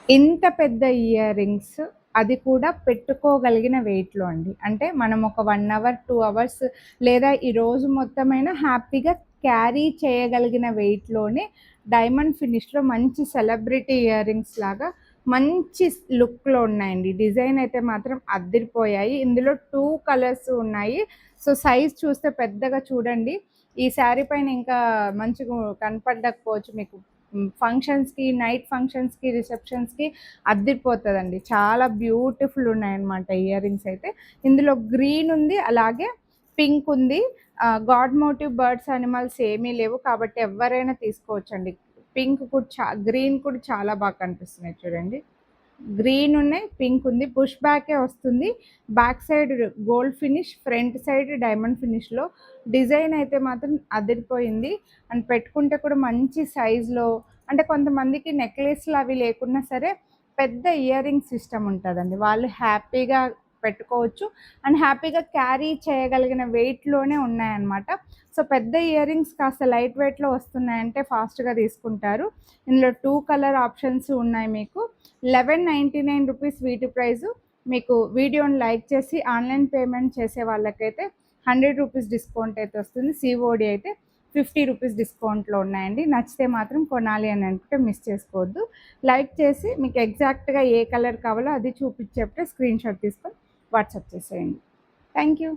ఇంత పెద్ద ear rings, అది కూడా పెట్టుకోగలిగిన వెయిట్‌లో అండి. అంటే మనం ఒక 1 అవర్, 2 అవర్స్ లేదా ఈ రోజు మొత్తమైనా హ్యాపీగా క్యారీ చేయగలిగిన వెయిట్‌లోనే డైమండ్ ఫినిష్‌లో మంచి సెలబ్రిటీ ఇయర్ రింగ్స్ లాగా మంచి లుక్‌లో ఉన్నాయండి. డిజైన్ అయితే మాత్రం అద్దిరిపోయాయి. ఇందులో 2 కలర్స్ ఉన్నాయి. సో, సైజ్ చూస్తే పెద్దగా చూడండి. ఈ శారీ పైన ఇంకా మంచిగా కనపడకపోవచ్చు మీకు. ఫంక్షన్స్‌కి, నైట్ ఫంక్షన్స్‌కి, రిసెప్షన్స్‌కి అద్దిరిపోతదండి. చాలా బ్యూటిఫుల్ ఉన్నాయన్నమాట ఇయర్ రింగ్స్ అయితే. ఇందులో గ్రీన్ ఉంది, అలాగే పింక్ ఉంది. గాడ్ మోటివ్ బర్డ్స్, యానిమల్స్ ఏమీ లేవు కాబట్టి ఎవ్వరైనా తీసుకోవచ్చండి. పింక్ కూడా గ్రీన్ కూడా చాలా బాగా కనిపిస్తున్నాయి చూడండి. గ్రీన్ ఉన్నాయి, పింక్ ఉంది. పుష్ బ్యాకే వస్తుంది. Back side gold finish, front side diamond ఫినిష్‌లో. డిజైన్ అయితే మాత్రం అదిరిపోయింది. అండ్ పెట్టుకుంటే కూడా మంచి సైజ్‌లో, అంటే కొంతమందికి నెక్లెస్‌లు అవి లేకున్నా సరే పెద్ద ఇయర్ రింగ్ సిస్టమ్ ఉంటదండి. వాళ్ళు హ్యాపీగా పెట్టుకోవచ్చు. అండ్ హ్యాపీగా క్యారీ చేయగలిగిన వెయిట్‌లోనే ఉన్నాయన్నమాట. సో, పెద్ద ఇయర్ రింగ్స్ కాస్త లైట్ వెయిట్‌లో వస్తున్నాయంటే ఫాస్ట్‌గా తీసుకుంటారు. ఇందులో 2 కలర్ ఆప్షన్స్ ఉన్నాయి మీకు. 1199 రూపీస్ వీటి ప్రైజు. మీకు వీడియోని లైక్ చేసి ఆన్‌లైన్ పేమెంట్ చేసే వాళ్ళకైతే 100 రూపీస్ డిస్కౌంట్ అయితే వస్తుంది. సిఓడి అయితే 50 రూపీస్ డిస్కౌంట్‌లో ఉన్నాయండి. నచ్చితే మాత్రం కొనాలి అని అనుకుంటే మిస్ చేసుకోవద్దు. లైక్ చేసి మీకు ఎగ్జాక్ట్‌గా ఏ కలర్ కావాలో అది చూపించేప్పుడే స్క్రీన్‌షాట్ తీసుకొని వాట్సాప్ చేసేయండి. Thank you.